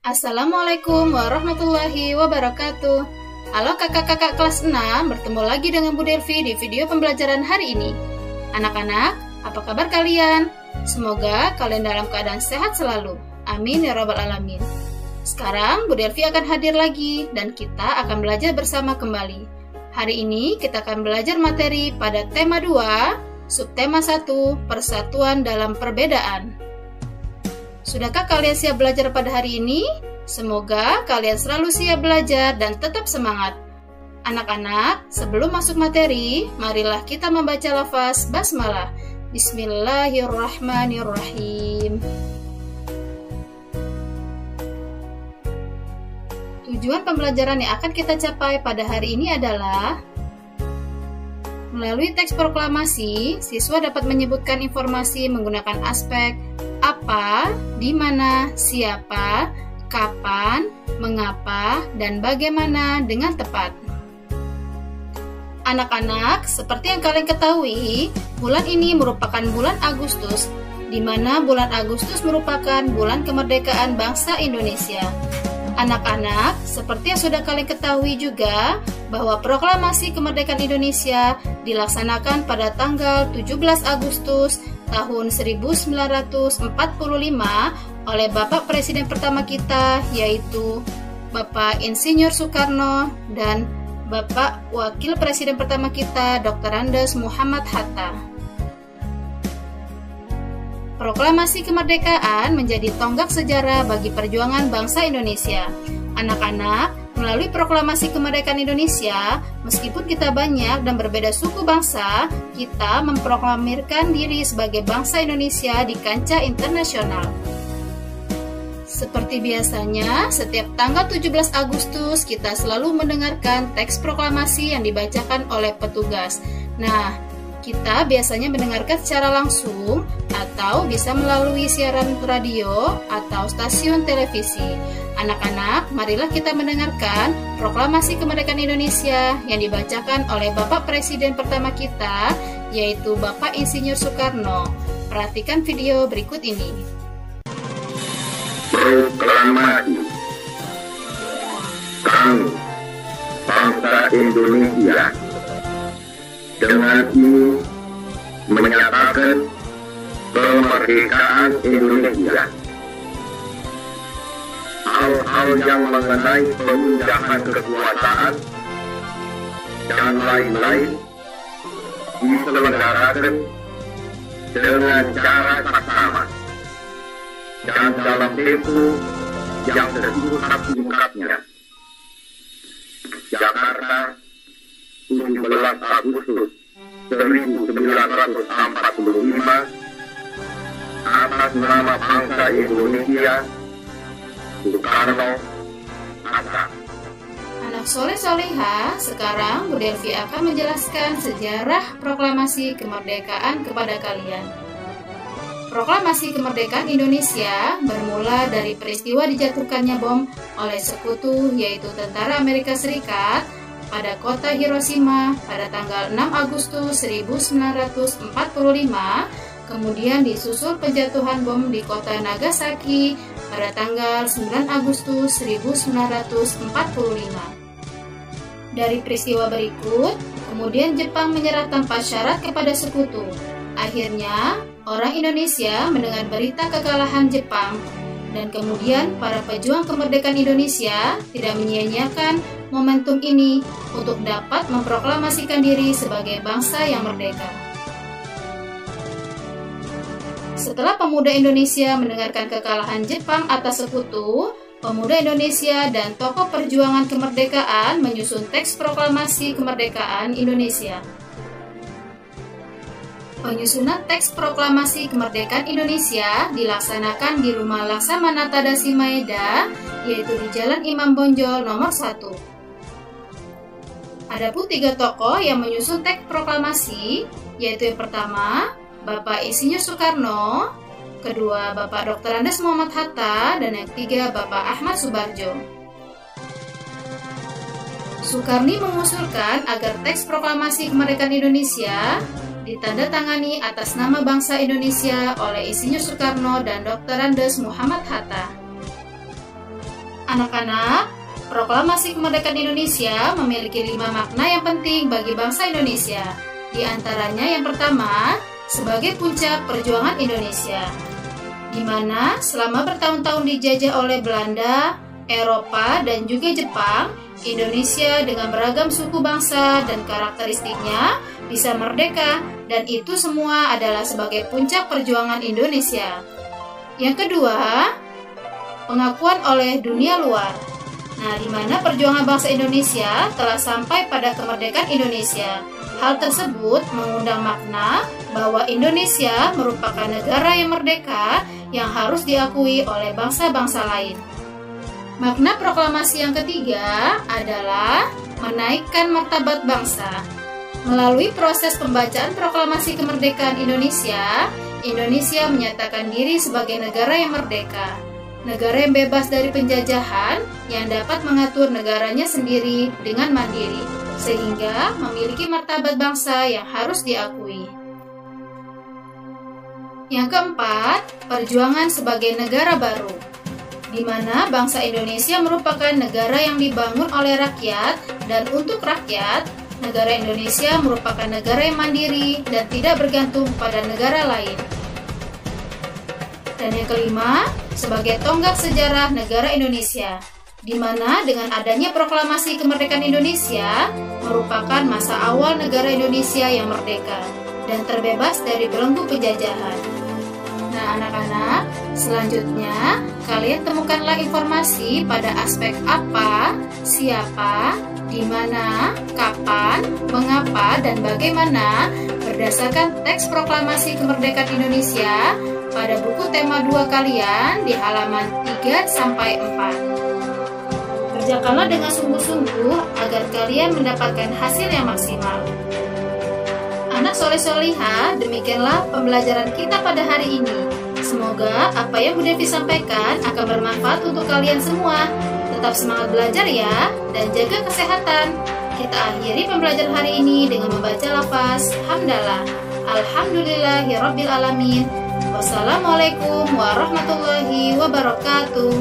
Assalamualaikum warahmatullahi wabarakatuh. Halo kakak-kakak kelas 6, bertemu lagi dengan Bu Delvi di video pembelajaran hari ini. Anak-anak, apa kabar kalian? Semoga kalian dalam keadaan sehat selalu. Amin ya rabbal alamin. Sekarang Bu Delvi akan hadir lagi dan kita akan belajar bersama kembali. Hari ini kita akan belajar materi pada tema 2, subtema 1, persatuan dalam perbedaan. Sudahkah kalian siap belajar pada hari ini? Semoga kalian selalu siap belajar dan tetap semangat. Anak-anak, sebelum masuk materi, marilah kita membaca lafaz basmalah. Bismillahirrahmanirrahim. Tujuan pembelajaran yang akan kita capai pada hari ini adalah: melalui teks proklamasi, siswa dapat menyebutkan informasi menggunakan aspek apa, di mana, siapa, kapan, mengapa, dan bagaimana dengan tepat. Anak-anak, seperti yang kalian ketahui, bulan ini merupakan bulan Agustus, di mana bulan Agustus merupakan bulan kemerdekaan bangsa Indonesia. Anak-anak, seperti yang sudah kalian ketahui juga, bahwa proklamasi kemerdekaan Indonesia dilaksanakan pada tanggal 17 Agustus tahun 1945 oleh Bapak Presiden pertama kita, yaitu Bapak Insinyur Soekarno, dan Bapak Wakil Presiden pertama kita, Dr. Andes Muhammad Hatta. Proklamasi kemerdekaan menjadi tonggak sejarah bagi perjuangan bangsa Indonesia. Anak-anak, melalui proklamasi kemerdekaan Indonesia, meskipun kita banyak dan berbeda suku bangsa, kita memproklamirkan diri sebagai bangsa Indonesia di kancah internasional. Seperti biasanya, setiap tanggal 17 Agustus kita selalu mendengarkan teks proklamasi yang dibacakan oleh petugas. Nah, kita biasanya mendengarkan secara langsung atau bisa melalui siaran radio atau stasiun televisi. Anak-anak, marilah kita mendengarkan proklamasi kemerdekaan Indonesia yang dibacakan oleh Bapak Presiden pertama kita, yaitu Bapak Insinyur Soekarno. Perhatikan video berikut ini. Proklamasi. Kami, bangsa Indonesia, dengan ini menyatakan kemerdekaan Indonesia. Hal-hal yang mengenai pemindahan kekuasaan dan lain-lain diselenggarakan dengan cara saksama dan dalam tempo yang sesingkat-singkatnya. Jakarta, 17 Agustus 1945, atas nama bangsa Indonesia, Soekarno, Hatta. Anak soleh-soleha, sekarang Bu Delvi akan menjelaskan sejarah proklamasi kemerdekaan kepada kalian. Proklamasi kemerdekaan Indonesia bermula dari peristiwa dijatuhkannya bom oleh sekutu, yaitu tentara Amerika Serikat, pada kota Hiroshima pada tanggal 6 Agustus 1945, kemudian disusul penjatuhan bom di kota Nagasaki pada tanggal 9 Agustus 1945. Dari peristiwa berikut, kemudian Jepang menyerah tanpa syarat kepada sekutu. Akhirnya, orang Indonesia mendengar berita kekalahan Jepang, dan kemudian para pejuang kemerdekaan Indonesia tidak menyia-nyiakan momentum ini untuk dapat memproklamasikan diri sebagai bangsa yang merdeka. Setelah pemuda Indonesia mendengarkan kekalahan Jepang atas sekutu, pemuda Indonesia dan tokoh perjuangan kemerdekaan menyusun teks proklamasi kemerdekaan Indonesia. Penyusunan teks proklamasi kemerdekaan Indonesia dilaksanakan di Rumah Laksamana Tadashi Maeda, yaitu di Jalan Imam Bonjol nomor 1. Adapun 3 tokoh yang menyusun teks proklamasi, yaitu yang pertama, Bapak Insinyur Soekarno, kedua Bapak Dr. Andes Muhammad Hatta, dan yang ketiga Bapak Ahmad Subarjo. Soekarno mengusulkan agar teks proklamasi kemerdekaan Indonesia ditandatangani atas nama bangsa Indonesia oleh Insinyur Soekarno dan Dr. Andes Muhammad Hatta. Anak-anak, proklamasi kemerdekaan Indonesia memiliki 5 makna yang penting bagi bangsa Indonesia. Di antaranya yang pertama, sebagai puncak perjuangan Indonesia, di mana selama bertahun-tahun dijajah oleh Belanda, Eropa, dan juga Jepang, Indonesia dengan beragam suku bangsa dan karakteristiknya bisa merdeka, dan itu semua adalah sebagai puncak perjuangan Indonesia. Yang kedua, pengakuan oleh dunia luar. Nah, di mana perjuangan bangsa Indonesia telah sampai pada kemerdekaan Indonesia. Hal tersebut mengundang makna bahwa Indonesia merupakan negara yang merdeka yang harus diakui oleh bangsa-bangsa lain. Makna proklamasi yang ketiga adalah menaikkan martabat bangsa. Melalui proses pembacaan proklamasi kemerdekaan Indonesia, Indonesia menyatakan diri sebagai negara yang merdeka. Negara yang bebas dari penjajahan yang dapat mengatur negaranya sendiri dengan mandiri, sehingga memiliki martabat bangsa yang harus diakui. Yang keempat, perjuangan sebagai negara baru, di mana bangsa Indonesia merupakan negara yang dibangun oleh rakyat dan untuk rakyat. Negara Indonesia merupakan negara yang mandiri dan tidak bergantung pada negara lain. Dan yang kelima, sebagai tonggak sejarah negara Indonesia, di mana dengan adanya proklamasi kemerdekaan Indonesia merupakan masa awal negara Indonesia yang merdeka dan terbebas dari belenggu penjajahan. Nah, anak-anak, selanjutnya kalian temukanlah informasi pada aspek apa, siapa, di mana, kapan, mengapa, dan bagaimana berdasarkan teks proklamasi kemerdekaan Indonesia pada buku tema 2 kalian di halaman 3-4. Kerjakanlah dengan sungguh-sungguh agar kalian mendapatkan hasil yang maksimal. Anak soleh-solihah, demikianlah pembelajaran kita pada hari ini. Semoga apa yang Bu Devi sampaikan akan bermanfaat untuk kalian semua. Tetap semangat belajar ya, dan jaga kesehatan. Kita akhiri pembelajaran hari ini dengan membaca lafaz hamdalah. Alhamdulillahirabbil alamin. Wassalamualaikum warahmatullahi wabarakatuh.